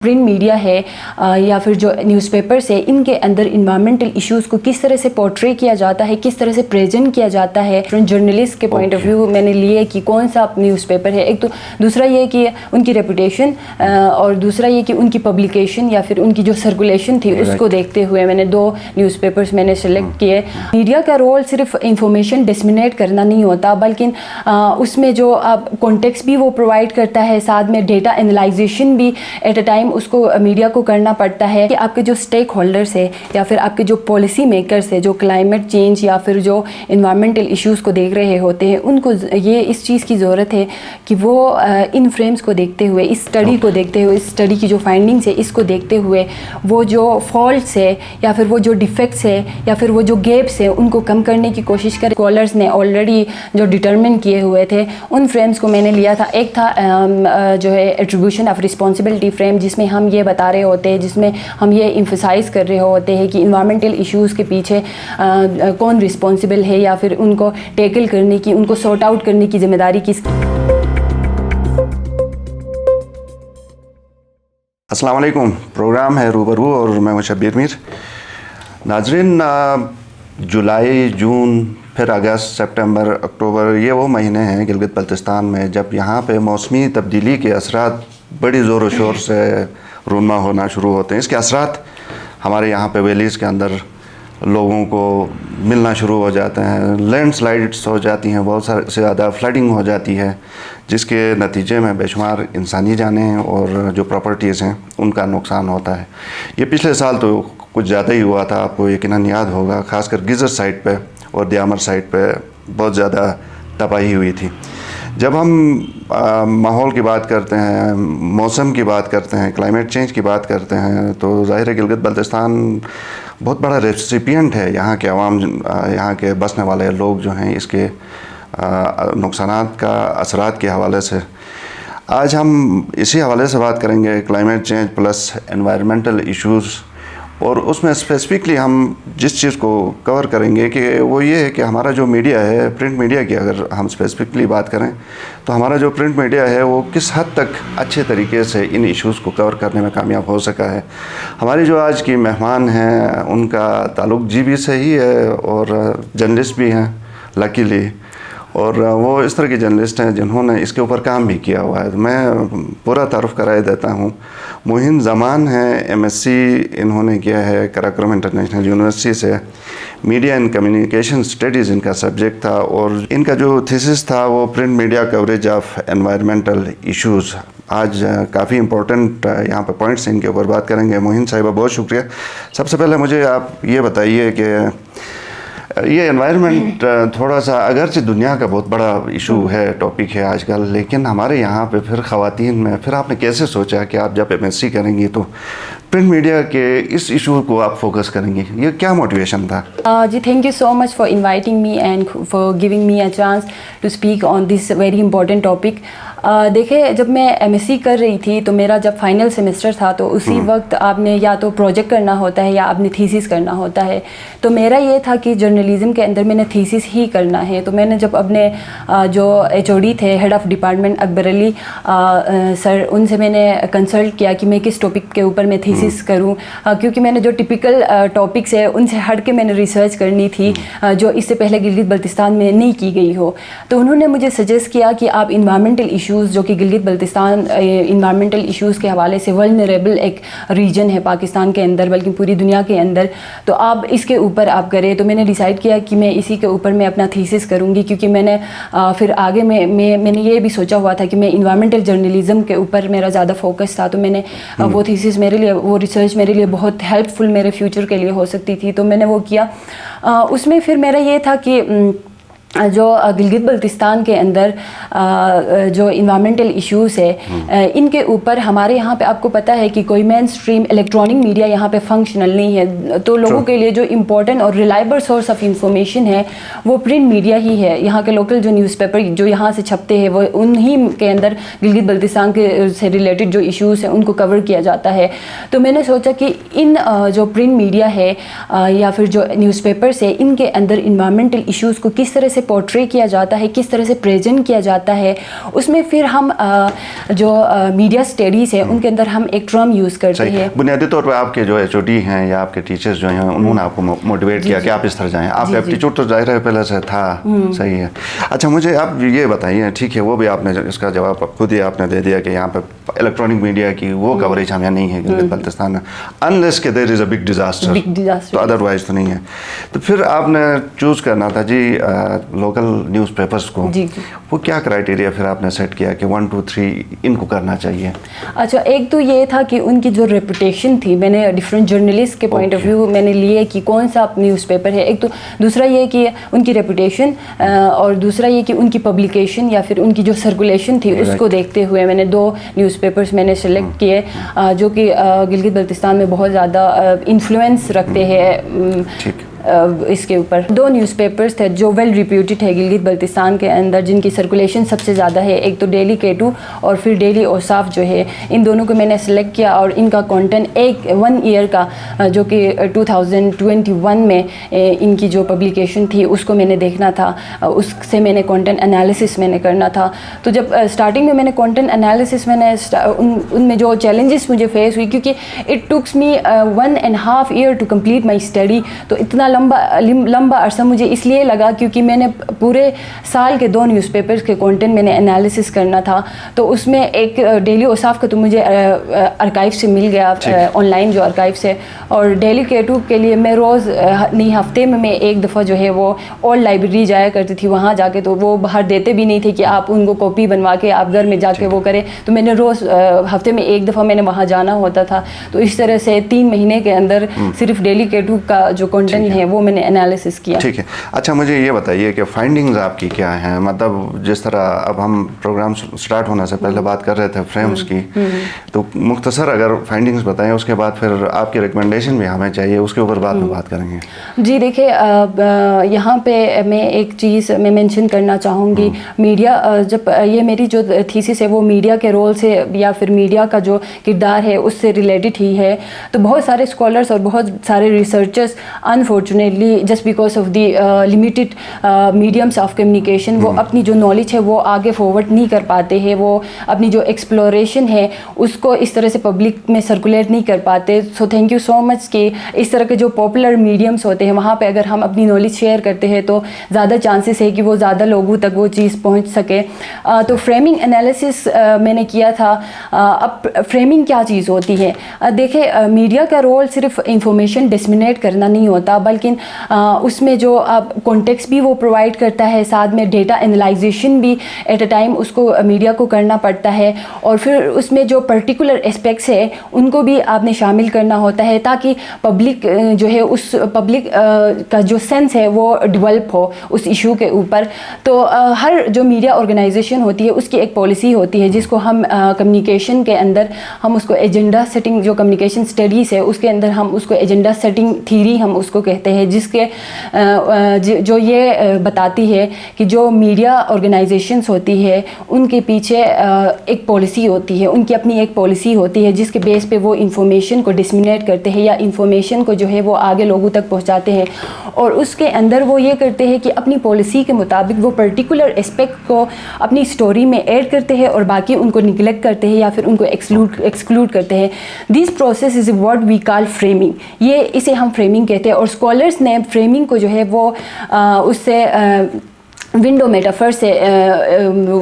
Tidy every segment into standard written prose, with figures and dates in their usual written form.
Print media ہے یا پھر جو نیوز پیپرس ہے، ان کے اندر انوائرمنٹل ایشوز کو کس طرح سے پورٹری کیا جاتا ہے، کس طرح سے پریزنٹ کیا جاتا ہے جرنلسٹ کے پوائنٹ آف ویو میں نے لیے کہ کون سا نیوز پیپر ہے. ایک تو دوسرا یہ کہ ان کی ریپوٹیشن اور دوسرا یہ کہ ان کی پبلیکیشن یا پھر ان کی جو سرکولیشن تھی اس کو دیکھتے ہوئے میں نے 2 نیوز پیپرس میں نے سلیکٹ کیے. میڈیا کا رول صرف انفارمیشن ڈسمینیٹ کرنا نہیں ہوتا، بلکہ اس میں جو آپ کانٹیکسٹ بھی وہ پرووائڈ کرتا ہے، ساتھ میں ڈیٹا انالائزیشن بھی ایٹ اے ٹائم اس کو میڈیا کو کرنا پڑتا ہے کہ آپ کے جو اسٹیک ہولڈرس ہے یا پھر آپ کے جو پالیسی میکرس ہے جو کلائمیٹ چینج یا پھر جو انوائرمنٹل ایشوز کو دیکھ رہے ہوتے ہیں، ان کو یہ اس چیز کی ضرورت ہے کہ وہ ان فریمز کو دیکھتے ہوئے، اس اسٹڈی کو دیکھتے ہوئے، اس اسٹڈی کی جو فائنڈنگس ہے اس کو دیکھتے ہوئے وہ جو فالٹس ہے یا پھر وہ جو ڈیفیکٹس ہے یا پھر وہ جو گیپس ہیں ان کو کم کرنے کی کوشش کریں. اسکالرس نے آلریڈی جو ڈٹرمن کیے ہوئے تھے ان فریمز کو میں نے لیا تھا. ایک تھا جو ہے ایٹریبیوشن آف رسپانسبلٹی فریم، جس میں ہم یہ بتا رہے ہوتے ہیں، جس میں ہم یہ ایمفسائز کر رہے ہوتے ہیں کہ انوائرمنٹل ایشوز کے پیچھے کون رسپانسبل ہے یا پھر ان کو ٹیکل کرنے کی، ان کو سارٹ آؤٹ کرنے کی ذمہ داری کس. السلام علیکم. پروگرام ہے روبرو اور میں ہوں شبیر میر. ناظرین، جولائی، جون، پھر اگست، سپٹمبر، اکتوبر، یہ وہ مہینے ہیں گلگت بلتستان میں جب یہاں پہ موسمی تبدیلی کے اثرات بڑی زور و شور سے رونما ہونا شروع ہوتے ہیں. اس کے اثرات ہمارے یہاں پہ ویلیز کے اندر لوگوں کو ملنا شروع ہو جاتے ہیں. لینڈ سلائڈس ہو جاتی ہیں، بہت سے زیادہ فلڈنگ ہو جاتی ہے، جس کے نتیجے میں بے شمار انسانی جانیں اور جو پراپرٹیز ہیں ان کا نقصان ہوتا ہے. یہ پچھلے سال تو کچھ زیادہ ہی ہوا تھا، آپ کو یقیناً یاد ہوگا، خاص کر گیزر سائٹ پہ اور دیامر سائٹ پہ بہت زیادہ تباہی ہوئی تھی. جب ہم ماحول کی بات کرتے ہیں، موسم کی بات کرتے ہیں، کلائمیٹ چینج کی بات کرتے ہیں، تو ظاہر ہے گلگت بلتستان بہت بڑا ریسیپینٹ ہے. یہاں کے عوام، یہاں کے بسنے والے لوگ جو ہیں اس کے نقصانات کا اثرات کے حوالے سے آج ہم اسی حوالے سے بات کریں گے، climate change plus environmental issues. اور اس میں اسپیسیفکلی ہم جس چیز کو کور کریں گے کہ وہ یہ ہے کہ ہمارا جو میڈیا ہے، پرنٹ میڈیا کی اگر ہم اسپیسیفکلی بات کریں تو ہمارا جو پرنٹ میڈیا ہے وہ کس حد تک اچھے طریقے سے ان ایشوز کو کور کرنے میں کامیاب ہو سکا ہے. ہماری جو آج کی مہمان ہیں ان کا تعلق جی بی سے ہی ہے اور جرنلسٹ بھی ہیں لکیلی، اور وہ اس طرح کے جرنلسٹ ہیں جنہوں نے اس کے اوپر کام بھی کیا ہوا ہے. میں پورا تعارف کرائے دیتا ہوں. موہن زمان ہیں، ایم ایس سی انہوں نے کیا ہے کراکرم انٹرنیشنل یونیورسٹی سے. میڈیا اینڈ کمیونیکیشن اسٹڈیز ان کا سبجیکٹ تھا اور ان کا جو تھیسس تھا وہ print media coverage of environmental issues. آج کافی امپورٹنٹ یہاں پہ پوائنٹس ان کے اوپر بات کریں گے. موہن صاحبہ بہت شکریہ. سب سے پہلے مجھے آپ یہ بتائیے کہ یہ انوائرمنٹ تھوڑا سا اگرچہ دنیا کا بہت بڑا ایشو ہے، ٹاپک ہے آج کل، لیکن ہمارے یہاں پہ پھر خواتین میں پھر آپ نے کیسے سوچا کہ آپ جب ایم ایس سی کریں گی تو پرنٹ میڈیا کے اس ایشو کو آپ فوکس کریں گی؟ یہ کیا موٹیویشن تھا؟ جی thank you so much for inviting me and for giving me a chance to speak on this very important topic. دیکھیں، جب میں ایم ایس سی کر رہی تھی تو میرا جب فائنل سیمسٹر تھا تو اسی وقت آپ نے یا تو پروجیکٹ کرنا ہوتا ہے یا آپ نے تھیسس کرنا ہوتا ہے. تو میرا یہ تھا کہ جرنلزم کے اندر میں نے تھیسس ہی کرنا ہے. تو میں نے جب اپنے جو ایچ او ڈی تھے، ہیڈ آف ڈپارٹمنٹ اکبر علی سر، ان سے میں نے کنسلٹ کیا کہ میں کس ٹاپک کے اوپر میں تھیسس کروں، کیونکہ میں نے جو ٹپیکل ٹاپکس ہے ان سے ہٹ کے میں نے ریسرچ کرنی تھی جو اس سے پہلے گلگت بلتستان میں نہیں کی گئی ہو. تو انہوں نے مجھے سجیسٹ کیا کہ آپ انوائرمنٹل ایشوز، جو کہ گلگت بلتستان انوائرمنٹل ایشوز کے حوالے سے ولنریبل ایک ریجن ہے پاکستان کے اندر بلکہ پوری دنیا کے اندر، تو آپ اس کے اوپر آپ کریں. تو میں نے ڈیسائیڈ کیا کہ میں اسی کے اوپر میں اپنا تھیسس کروں گی، کیونکہ میں نے پھر آگے میں نے یہ بھی سوچا ہوا تھا کہ میں انوائرمنٹل جرنلزم کے اوپر میرا زیادہ فوکس تھا. تو میں نے وہ تھیسس میرے لیے، وہ ریسرچ میرے لیے بہت ہیلپ فل میرے فیوچر کے لیے ہو سکتی تھی. تو میں نے وہ کیا. اس میں پھر میرا یہ تھا کہ جو گلگت بلتستان کے اندر جو انوائرمنٹل ایشوز ہے ان کے اوپر ہمارے یہاں پہ آپ کو پتہ ہے کہ کوئی مین اسٹریم الیکٹرانک میڈیا یہاں پہ فنکشنل نہیں ہے. تو لوگوں کے لیے جو امپورٹنٹ اور ریلائبل سورس آف انفارمیشن ہے وہ پرنٹ میڈیا ہی ہے. یہاں کے لوکل جو نیوز پیپر جو یہاں سے چھپتے ہیں وہ انہی کے اندر گلگت بلتستان کے سے ریلیٹڈ جو ایشوز ہیں ان کو کور کیا جاتا ہے. تو میں نے سوچا کہ ان جو پرنٹ میڈیا ہے یا پھر جو نیوز پیپرس ہے ان کے اندر انوائرمنٹل ایشوز کو کس طرح سے سے پورٹری کیا جاتا ہے, کس طرح سے پریزنٹ کیا جاتا ہے. اس میں پھر ہم جو میڈیا اسٹڈیز ہیں ان کے اندر ہم ایک ٹرم یوز کرتے ہیں. بنیادی طور پہ آپ کے جو ایچ او ڈی ہیں یا آپ کے ٹیچرز جو ہیں انہوں نے آپ کو موٹیویٹ کیا کہ آپ اس طرح جائیں. آپ کا ایپٹیچیوڈ تو ظاہر ہے پہلے سے تھا, صحیح ہے. اچھا مجھے آپ یہ بتائیے, ٹھیک ہے وہ بھی آپ نے اس کا جواب خود ہی آپ نے دے دیا کہ یہاں پہ الیکٹرانک میڈیا کی وہ کوریج ہمیں نہیں ہے گلگت بلتستان میں, انلیس کہ دیر از اے بگ ڈیزاسٹر, تو ادروائز تو نہیں ہے. تو پھر آپ نے چوز کرنا تھا جی لوکل نیوز پیپرز کو, وہ کیا کرائٹیریا پھر آپ نے سیٹ کیا کہ 1 2 3 ان کو کرنا چاہیے؟ اچھا, ایک تو یہ تھا کہ ان کی جو ریپوٹیشن تھی, میں نے ڈفرینٹ جرنلسٹ کے پوائنٹ آف ویو میں نے لیے کہ کون سا نیوز پیپر ہے. ایک تو دوسرا یہ کہ ان کی ریپوٹیشن, اور دوسرا یہ کہ ان کی پبلیکیشن یا پھر ان کی جو سرکولیشن تھی اس کو دیکھتے ہوئے میں نے 2 نیوز پیپرز میں نے سلیکٹ کیے جو کہ گلگت بلتستان میں بہت زیادہ انفلوئنس رکھتے ہیں اس کے اوپر. 2 نیوز پیپرز تھے جو ویل ریپیوٹیڈ ہے گلگت بلتستان کے اندر, جن کی سرکولیشن سب سے زیادہ ہے. ایک تو ڈیلی K2 اور پھر ڈیلی اوصاف جو ہے. ان دونوں کو میں نے سلیکٹ کیا اور ان کا کانٹینٹ 1 ایئر کا جو کہ 2021 میں ان کی جو پبلیکیشن تھی اس کو میں نے دیکھنا تھا, اس سے میں نے کانٹینٹ انالیسس میں نے کرنا تھا. تو جب اسٹارٹنگ میں نے کانٹینٹ انالیسس میں نے ان میں جو چیلنجز مجھے فیس ہوئی, کیونکہ it takes me 1.5 year to complete my study. تو اتنا لمبا عرصہ مجھے اس لیے لگا کیونکہ میں نے پورے سال کے 2 نیوز پیپرز کے کانٹینٹ میں نے انالیسس کرنا تھا. تو اس میں ایک ڈیلی اوصاف کا تو مجھے ارکائیو سے مل گیا, آن لائن جو ارکائیو سے, اور ڈیلی K2 کے لیے میں روز نہیں ہفتے میں 1 دفعہ جو ہے وہ اولڈ لائبریری جایا کرتی تھی. وہاں جا کے تو وہ باہر دیتے بھی نہیں تھے کہ آپ ان کو کاپی بنوا کے آپ گھر میں جا کے وہ کریں, تو میں نے روز ہفتے میں 1 دفعہ میں نے وہاں جانا ہوتا تھا. تو اس طرح سے 3 مہینے کے اندر صرف ڈیلی K2 کا جو کانٹینٹ ہے وہ میں نے انالیسس کیا. ٹھیک ہے. اچھا مجھے یہ بتائیے کہ فائنڈنگز آپ کی کیا ہیں, مطلب جس طرح اب ہم پروگرام سٹارٹ ہونے سے پہلے بات کر رہے تھے فریمز کی, تو مختصر اگر فائنڈنگز بتائیں, اس کے بعد پھر آپ کی ریکمنڈیشن بھی ہمیں چاہیے, اس کے اوپر بعد میں بات کریں گے. جی دیکھیں, یہاں پہ میں ایک چیز میں مینشن کرنا چاہوں گی. میڈیا, جب یہ میری جو تھیسس ہے وہ میڈیا کے رول سے یا پھر میڈیا کا جو کردار ہے اس سے ریلیٹڈ ہی ہے. تو بہت سارے اسکالرس اور بہت سارے researchers unfortunately just because of the limited mediums of communication وہ اپنی جو نالج ہے وہ آگے فارورڈ نہیں کر پاتے ہیں, وہ اپنی جو ایکسپلوریشن ہے اس کو اس طرح سے پبلک میں سرکولیٹ نہیں کر پاتے. سو تھینک یو سو مچ کہ اس طرح کے جو پاپولر میڈیمس ہوتے ہیں وہاں پہ اگر ہم اپنی نالج شیئر کرتے ہیں تو زیادہ چانسز ہے کہ وہ زیادہ لوگوں تک وہ چیز پہنچ سکے. تو فریمنگ انالیسس میں نے کیا تھا. اب فریمنگ کیا چیز ہوتی ہے؟ دیکھیں, میڈیا کا رول صرف انفارمیشن ڈسمینیٹ کرنا نہیں ہوتا, بلکہ اس میں جو کانٹیکس بھی وہ پرووائڈ کرتا ہے, ساتھ میں ڈیٹا انالائزیشن بھی ایٹ اے ٹائم اس کو میڈیا کو کرنا پڑتا ہے, اور پھر اس میں جو پرٹیکولر اسپیکٹس ہے ان کو بھی آپ نے شامل کرنا ہوتا ہے تاکہ پبلک جو ہے اس پبلک کا جو سینس ہے وہ ڈیولپ ہو اس ایشو کے اوپر. تو ہر جو میڈیا آرگنائزیشن ہوتی ہے اس کی ایک پالیسی ہوتی ہے جس کو ہم کمیونیکیشن کے اندر ہم اس کو ایجنڈا سیٹنگ, جو کمیونیکیشن اسٹڈیز ہے اس کے اندر ہم اس کو ایجنڈا سیٹنگ تھیوری ہم اس کو کہتے ہیں, جس کے جو یہ بتاتی ہے کہ جو میڈیا آرگنائزیشنس ہوتی ہے ان کے پیچھے ایک پالیسی ہوتی ہے, ان کی اپنی ایک پالیسی ہوتی ہے جس کے بیس پہ وہ انفارمیشن کو ڈسمینیٹ کرتے ہیں یا انفارمیشن کو جو ہے وہ آگے لوگوں تک پہنچاتے ہیں. اور اس کے اندر وہ یہ کرتے ہیں کہ اپنی پالیسی کے مطابق وہ پرٹیکولر اسپیکٹ کو اپنی اسٹوری میں ایڈ کرتے ہیں اور باقی ان کو نگلیکٹ کرتے ہیں یا پھر ان کو ایکسکلوڈ کرتے ہیں. This process is what we call framing, یہ اسے ہم فریمنگ کہتے ہیں. اور اسکالرس نے فریمنگ کو جو ہے وہ اس سے ونڈو میٹافر سے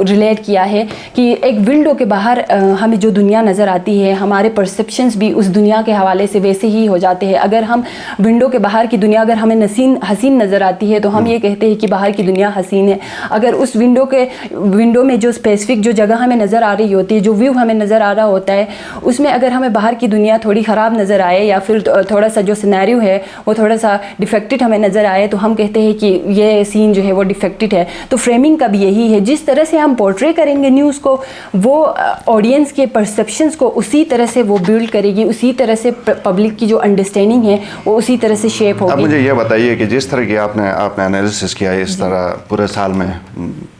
ریلیٹ کیا ہے کہ ایک ونڈو کے باہر ہمیں جو دنیا نظر آتی ہے ہمارے پرسیپشنز بھی اس دنیا کے حوالے سے ویسے ہی ہو جاتے ہیں. اگر ہم ونڈو کے باہر کی دنیا اگر ہمیں حسین نظر آتی ہے تو ہم یہ کہتے ہیں کہ باہر کی دنیا حسین ہے. اگر اس ونڈو میں جو اسپیسیفک جو جگہ ہمیں نظر آ رہی ہوتی ہے, جو ویو ہمیں نظر آ رہا ہوتا ہے, اس میں اگر ہمیں باہر کی دنیا تھوڑی خراب نظر آئے یا پھر تھوڑا سا جو سینیریو ہے وہ تھوڑا سا ڈیفیکٹڈ ہمیں نظر آئے تو ہم کہتے ہیں کہ یہ سین جو ہے وہ ڈیفیکٹڈ ہے. تو فریمنگ کا بھی یہی ہے, جس طرح سے ہم پورٹری کریں گے نیوز کو وہ آڈینس کے پرسیپشنز کو اسی طرح سے وہ بیلڈ کرے گی, اسی طرح سے پبلک کی جو انڈرسٹینڈنگ ہے وہ اسی طرح سے شیپ ہوگی. اب مجھے یہ بتائیے کہ جس طرح کی آپ نے انالیسس کیا ہے اس طرح پورے سال میں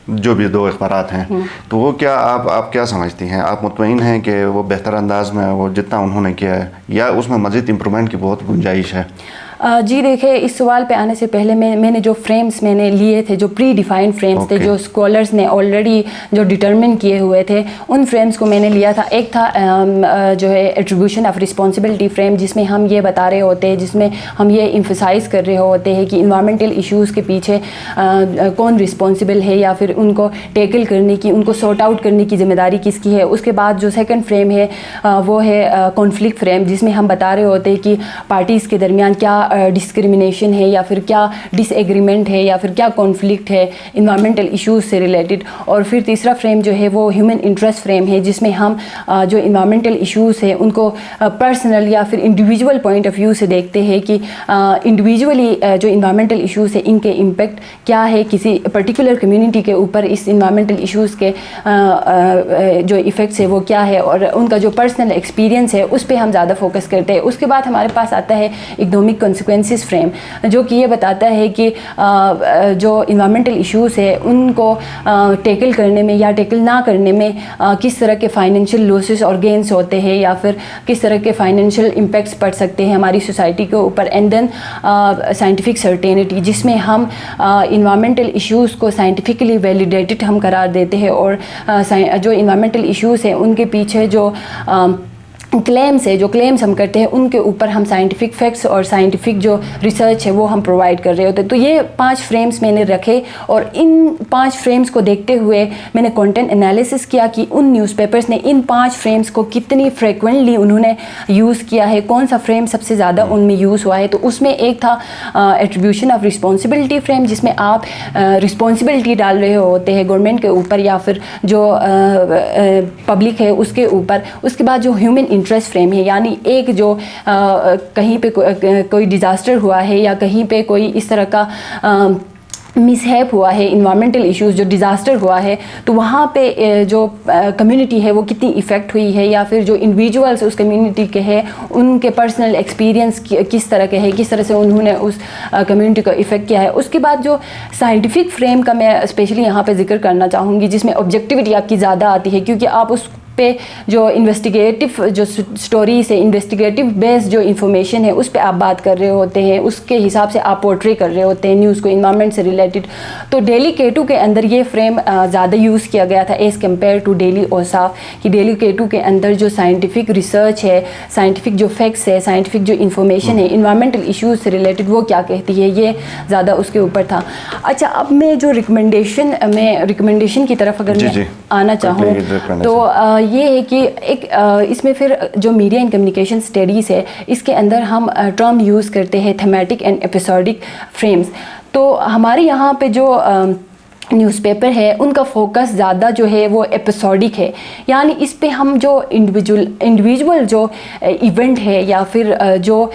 جو بھی 2 اخبارات ہیں, تو وہ کیا آپ کیا سمجھتی ہیں؟ آپ مطمئن ہیں کہ وہ بہتر انداز میں وہ جتنا انہوں نے کیا ہے یا اس میں مزید امپرومنٹ کی بہت گنجائش ہے؟ جی دیکھیں اس سوال پہ آنے سے پہلے میں نے جو فریمز میں نے لیے تھے جو پری ڈیفائنڈ فریمز تھے جو اسکالرز نے آلریڈی جو ڈٹرمن کیے ہوئے تھے ان فریمز کو میں نے لیا تھا. ایک تھا جو ہے ایٹریبیوشن آف رسپانسبلٹی فریم جس میں ہم یہ بتا رہے ہوتے ہیں جس میں ہم یہ ایمفسائز کر رہے ہوتے ہیں کہ انوائرمنٹل ایشوز کے پیچھے کون رسپانسبل ہے یا پھر ان کو ٹیکل کرنے کی ان کو سارٹ آؤٹ کرنے کی ذمہ داری کس کی ہے. اس کے بعد جو سیکنڈ فریم ہے وہ ہے کانفلکٹ فریم جس میں ہم بتا رہے ہوتے ہیں کہ پارٹیز کے درمیان کیا ڈسکرمنیشن ہے یا پھر کیا ڈس ایگریمنٹ ہے یا پھر کیا کانفلکٹ ہے انوائرمنٹل ایشوز سے ریلیٹڈ. اور پھر تیسرا فریم جو ہے وہ ہیومن انٹرسٹ فریم ہے جس میں ہم جو انوائرمنٹل ایشوز ہے ان کو پرسنل یا پھر انڈیویجول پوائنٹ آف ویو سے دیکھتے ہیں کہ انڈیویجولی جو انوائرمنٹل ایشوز ہے ان کے امپیکٹ کیا ہے کسی پرٹیکولر کمیونٹی کے اوپر اس انوائرمنٹل ایشوز کے جو ایفیکٹس ہے وہ کیا ہے اور ان کا جو پرسنل ایکسپیرینس ہے اس پہ ہم زیادہ فوکس کرتے ہیں. اس کے بعد ہمارے پاس آتا ہے اکنامک کنسیکوینسز فریم جو کہ یہ بتاتا ہے کہ جو انوائرمنٹل ایشوز ہے ان کو ٹیکل کرنے میں یا ٹیکل نہ کرنے میں کس طرح کے فائنینشیل لاسز اور گینس ہوتے ہیں یا پھر کس طرح کے فائنینشیل امپیکٹس پڑ سکتے ہیں ہماری سوسائٹی کے اوپر. اینڈ دین سائنٹیفک سرٹینٹی جس میں ہم انوائرمنٹل ایشوز کو سائنٹیفکلی ویلیڈیٹڈ ہم قرار دیتے ہیں اور جو انوائرمنٹل ایشوز ہیں ان کے پیچھے جو کلیمز ہم کرتے ہیں ان کے اوپر ہم سائنٹیفک فیکٹس اور سائنٹیفک جو ریسرچ ہے وہ ہم پرووائڈ کر رہے ہوتے ہیں. تو یہ 5 فریمز میں نے رکھے اور ان 5 فریمز کو دیکھتے ہوئے میں نے کنٹینٹ انالیسس کیا کہ ان نیوز پیپرز نے ان 5 فریمز کو کتنی فریکوینٹلی انہوں نے یوز کیا ہے کون سا فریم سب سے زیادہ ان میں یوز ہوا ہے. تو اس میں ایک تھا ایٹریبیوشن آف رسپانسبلٹی فریم جس میں آپ رسپانسبلٹی ڈال رہے ہوتے ہیں گورنمنٹ کے اوپر یا پھر جو پبلک ہے اس کے اوپر. اس کے بعد جو ہیومن انٹرسٹ فریم ہے یعنی ایک جو کہیں پہ کوئی ڈیزاسٹر ہوا ہے یا کہیں پہ کوئی اس طرح کا مس ہیپ ہوا ہے انوائرمنٹل ایشوز جو ڈیزاسٹر ہوا ہے تو وہاں پہ جو کمیونٹی ہے وہ کتنی افیکٹ ہوئی ہے یا پھر جو انڈیویجولس اس کمیونٹی کے ہے ان کے پرسنل ایکسپیرینس کس طرح کے ہے کس طرح سے انہوں نے اس کمیونٹی کو افیکٹ کیا ہے. اس کے بعد جو سائنٹیفک فریم کا میں اسپیشلی یہاں پہ ذکر کرنا چاہوں گی جس میں آبجیکٹیوٹی آپ کی زیادہ آتی ہے کیونکہ آپ اس پہ جو انویسٹیگیٹو جو سٹوریز ہے انویسٹیگیٹو بیس جو انفارمیشن ہے اس پہ آپ بات کر رہے ہوتے ہیں اس کے حساب سے آپ پورٹری کر رہے ہوتے ہیں نیوز کو انوائرمنٹ سے ریلیٹڈ. تو ڈیلی K2 کے اندر یہ فریم زیادہ یوز کیا گیا تھا ایز کمپیئر ٹو ڈیلی اوصاف کہ ڈیلی K2 کے اندر جو سائنٹیفک ریسرچ ہے سائنٹیفک جو فیکٹس ہے سائنٹیفک جو انفارمیشن ہے انوائرمنٹل ایشوز سے ریلیٹڈ وہ کیا کہتی ہے یہ زیادہ اس کے اوپر تھا. اچھا اب میں جو ریکمنڈیشن کی طرف اگر میں آنا چاہوں تو یہ ہے کہ ایک اس میں پھر جو میڈیا اینڈ کمیونیکیشن اسٹڈیز ہے اس کے اندر ہم ٹرم یوز کرتے ہیں تھیمیٹک اینڈ ایپیسوڈک فریمز. تو ہمارے یہاں پہ جو نیوز پیپر ہے ان کا فوکس زیادہ جو ہے وہ ایپیسوڈک ہے یعنی اس پہ ہم جو انڈیویجول جو ایونٹ ہے یا پھر جو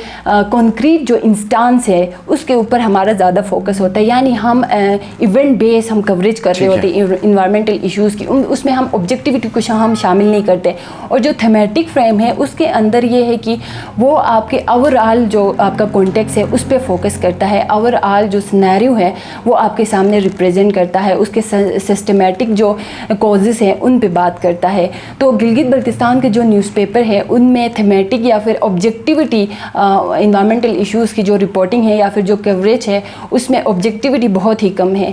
کنکریٹ جو انسٹانس ہے اس کے اوپر ہمارا زیادہ فوکس ہوتا ہے یعنی ہم ایونٹ بیس ہم کوریج کر رہے ہوتے ہیں انوائرمنٹل ایشوز کی اس میں ہم آبجیکٹیوٹی کو ہم شامل نہیں کرتے. اور جو تھیمیٹک فریم ہے اس کے اندر یہ ہے کہ وہ آپ کے اوور آل جو آپ کا کانٹیکس ہے اس پہ فوکس کرتا ہے اوور آل جو سینیریو ہے وہ آپ کے سامنے ریپرزینٹ کرتا ہے اس کے سسٹمیٹک جو کازز ہیں ان پہ بات کرتا ہے. تو گلگت بلتستان کے جو نیوز پیپر ہے ان میں تھیمیٹک یا پھر آبجیکٹیوٹی انوائرمنٹل ایشوز کی جو رپورٹنگ ہے یا پھر جو کوریج ہے اس میں آبجیکٹیوٹی بہت ہی کم ہے.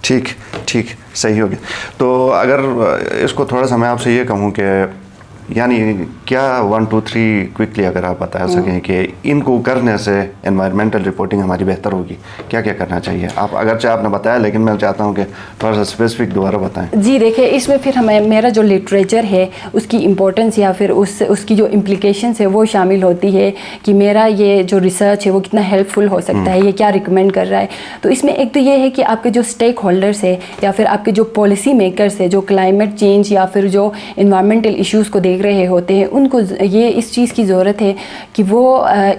ٹھیک صحیح ہو گیا. تو اگر اس کو تھوڑا سا میں آپ سے یہ کہوں کہ یعنی کیا 1 2 3 کوئکلی اگر آپ بتا سکیں کہ ان کو کرنے سے انوائرمنٹل رپورٹنگ ہماری بہتر ہوگی کیا کیا کرنا چاہیے. آپ اگرچہ آپ نے بتایا لیکن میں چاہتا ہوں کہ تھوڑا سا اسپیسیفک دوبارہ بتائیں. جی دیکھیں اس میں پھر میرا جو لٹریچر ہے اس کی امپورٹنس یا پھر اس کی جو امپلیکیشنس ہے وہ شامل ہوتی ہے کہ میرا یہ جو ریسرچ ہے وہ کتنا ہیلپ فل ہو سکتا ہے یہ کیا ریکمینڈ کر رہا ہے. تو اس میں ایک تو یہ ہے کہ آپ کے جو اسٹیک ہولڈرس ہے یا پھر آپ کے جو پالیسی میکرس ہے جو کلائمیٹ چینج یا پھر جو انوائرمنٹل ایشوز کو دیکھ رہے ہوتے ہیں ان کو یہ اس چیز کی ضرورت ہے کہ وہ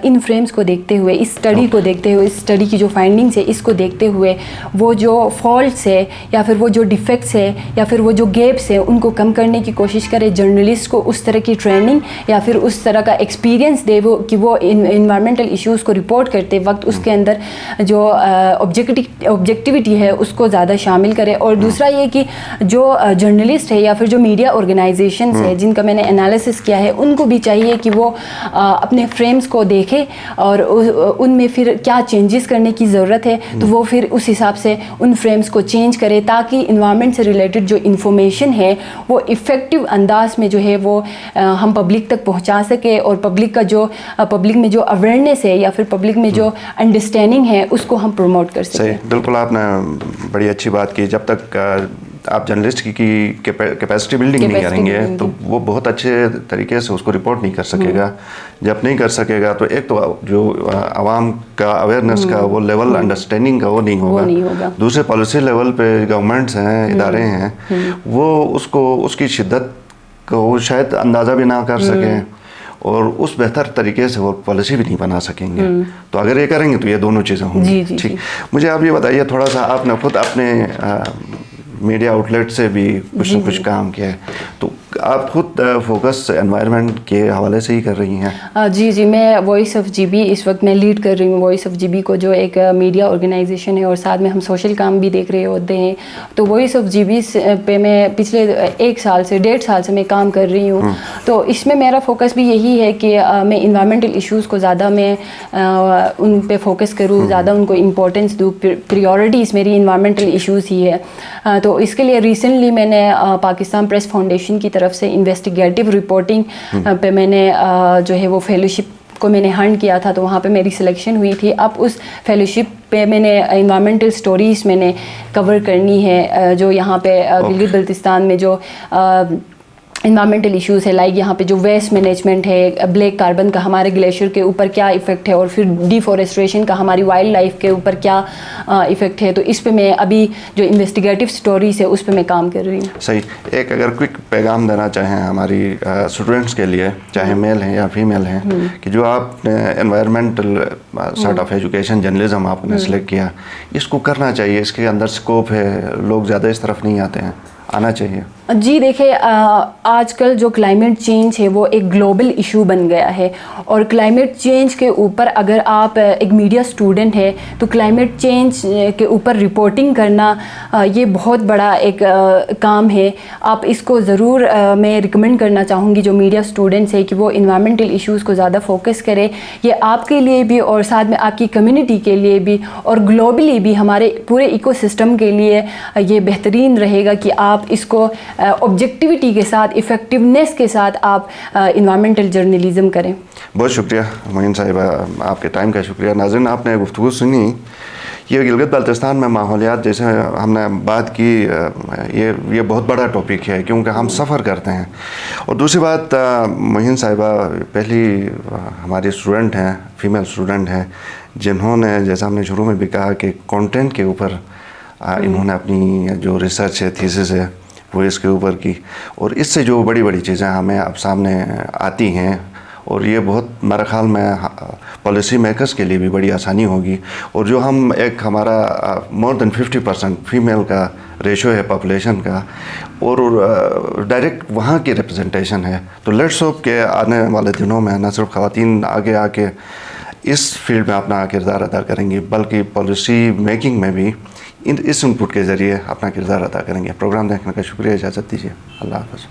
ان فریمز کو دیکھتے ہوئے اس اسٹڈی کو دیکھتے ہوئے اس اسٹڈی کی جو فائنڈنگس ہے اس کو دیکھتے ہوئے وہ جو فالٹس ہے یا پھر وہ جو ڈیفیکٹس ہے یا پھر وہ جو گیپس ہے ان کو کم کرنے کی کوشش کرے. جرنلسٹ کو اس طرح کی ٹریننگ یا پھر اس طرح کا ایکسپیرینس دے وہ کہ وہ انوائرمنٹل ایشوز کو رپورٹ کرتے وقت اس کے اندر جو آبجیکٹیوٹی ہے اس کو زیادہ شامل کرے. اور دوسرا یہ کہ جو جرنلسٹ ہے یا پھر جو میڈیا آرگنائزیشنس ہے جن کا میں نے انالیسس کیا ہے ان کو بھی چاہیے کہ وہ اپنے فریمز کو دیکھیں اور ان میں پھر کیا چینجز کرنے کی ضرورت ہے تو وہ پھر اس حساب سے ان فریمز کو چینج کرے تاکہ انوائرمنٹ سے ریلیٹڈ جو انفارمیشن ہے وہ افیکٹو انداز میں جو ہے وہ ہم پبلک تک پہنچا سکے اور پبلک میں جو اویئرنیس ہے یا پھر پبلک میں جو انڈرسٹینڈنگ ہے اس کو ہم پروموٹ کر سکیں. صحیح, بالکل آپ نے بڑی اچھی بات کی. جب تک آپ جرنلسٹ کی کیپیسٹی بلڈنگ نہیں کریں گے تو وہ بہت اچھے طریقے سے اس کو رپورٹ نہیں کر سکے گا. جب نہیں کر سکے گا تو ایک تو جو عوام کا اویئرنیس کا وہ لیول انڈرسٹینڈنگ کا وہ نہیں ہوگا. دوسرے پالیسی لیول پہ گورنمنٹس ہیں, ادارے ہیں, وہ اس کی شدت کو شاید اندازہ بھی نہ کر سکیں اور اس بہتر طریقے سے وہ پالیسی بھی نہیں بنا سکیں گے. تو اگر یہ کریں گے تو یہ دونوں چیزیں ہوں گی. ٹھیک, مجھے آپ یہ بتائیے تھوڑا سا, آپ نے خود اپنے میڈیا آؤٹلیٹ سے بھی کچھ نہ کچھ کام کیا ہے, تو آپ خود فوکس انوائرمنٹ کے حوالے سے ہی کر رہی ہیں؟ جی, میں وائس آف جی بی اس وقت میں لیڈ کر رہی ہوں. وائس آف جی بی کو جو ایک میڈیا آرگنائزیشن ہے اور ساتھ میں ہم سوشل کام بھی دیکھ رہے ہوتے ہیں. تو وائس آف جی بی پہ میں پچھلے 1.5 سال سے میں کام کر رہی ہوں. تو اس میں میرا فوکس بھی یہی ہے کہ میں انوائرمنٹل ایشوز کو زیادہ میں ان پہ فوکس کروں, زیادہ ان کو امپورٹنس دوں. پریورٹیز میری انوائرمنٹل ایشوز ہی ہے. تو اس کے لیے ریسنٹلی میں نے پاکستان پریس فاؤنڈیشن کی طرف سے انویسٹیگیٹو رپورٹنگ پہ میں نے جو ہے وہ فیلوشپ کو میں نے ہنٹ کیا تھا, تو وہاں پہ میری سلیکشن ہوئی تھی. اب اس فیلوشپ پہ میں نے انوائرمنٹل سٹوریز میں نے کور کرنی ہے جو یہاں پہ گلگت بلتستان میں جو انوائرمنٹل ایشوز ہے, لائک یہاں پہ جو ویسٹ مینجمنٹ ہے, بلیک کاربن کا ہمارے گلیشیئر کے اوپر کیا ایفیکٹ ہے, اور پھر ڈیفورسٹریشن کا ہماری وائلڈ لائف کے اوپر کیا ایفیکٹ ہے. تو اس پہ میں ابھی جو انویسٹیگیٹو سٹوریز ہے اس پہ میں کام کر رہی ہوں. صحیح, ایک اگر کوئک پیغام دینا چاہیں ہماری اسٹوڈنٹس کے لیے, چاہے میل ہیں یا فیمیل ہیں, کہ جو آپ نے environmental sort of education journalism آپ نے سلیکٹ کیا, اس کو کرنا چاہیے, اس کے اندر اسکوپ ہے, لوگ زیادہ اس طرف نہیں آتے ہیں, آنا چاہیے. جی دیکھیں, آج کل جو کلائمیٹ چینج ہے وہ ایک گلوبل ایشو بن گیا ہے, اور کلائمیٹ چینج کے اوپر اگر آپ ایک میڈیا اسٹوڈنٹ ہے تو کلائمیٹ چینج کے اوپر رپورٹنگ کرنا یہ بہت بڑا ایک کام ہے. آپ اس کو ضرور میں ریکمینڈ کرنا چاہوں گی جو میڈیا اسٹوڈنٹس ہے کہ وہ انوائرمنٹل ایشوز کو زیادہ فوکس کرے. یہ آپ کے لیے بھی اور ساتھ میں آپ کی کمیونٹی کے لیے بھی اور گلوبلی بھی ہمارے پورے ایکو سسٹم کے لیے یہ بہترین رہے گا کہ آپ اس کو آبجیکٹیوٹی کے ساتھ, افیکٹونیس کے ساتھ آپ انوائرمنٹل جرنلزم کریں. بہت شکریہ معین صاحبہ, آپ کے ٹائم کا شکریہ. ناظرین, آپ نے گفتگو سنی. یہ گلگت بلتستان میں ماحولیات جیسے ہم نے بات کی, یہ بہت بڑا ٹاپک ہے کیونکہ ہم سفر کرتے ہیں. اور دوسری بات, معین صاحبہ پہلی ہماری اسٹوڈنٹ ہیں, فیمیل اسٹوڈنٹ ہیں, جنہوں نے جیسا ہم نے شروع میں بھی کہا کہ کانٹینٹ کے اوپر انہوں نے اپنی جو ریسرچ ہے, تھیسس ہے, وہ اس کے اوپر کی, اور اس سے جو بڑی بڑی چیزیں ہمیں اب سامنے آتی ہیں, اور یہ بہت میرے خیال میں پالیسی میکرز کے لیے بھی بڑی آسانی ہوگی. اور جو ہم ایک ہمارا مور دین 50% فیمیل کا ریشو ہے پاپولیشن کا, اور ڈائریکٹ وہاں کی ریپرزنٹیشن ہے, تو لیٹس ہوپ کہ آنے والے دنوں میں نہ صرف خواتین آگے آ کے اس فیلڈ میں اپنا کردار ادا کریں گی بلکہ پالیسی میکنگ میں بھی اس انپٹ کے ذریعے اپنا کردار ادا کریں گے. پروگرام دیکھنے کا شکریہ, اجازت دیجیے, اللہ حافظ.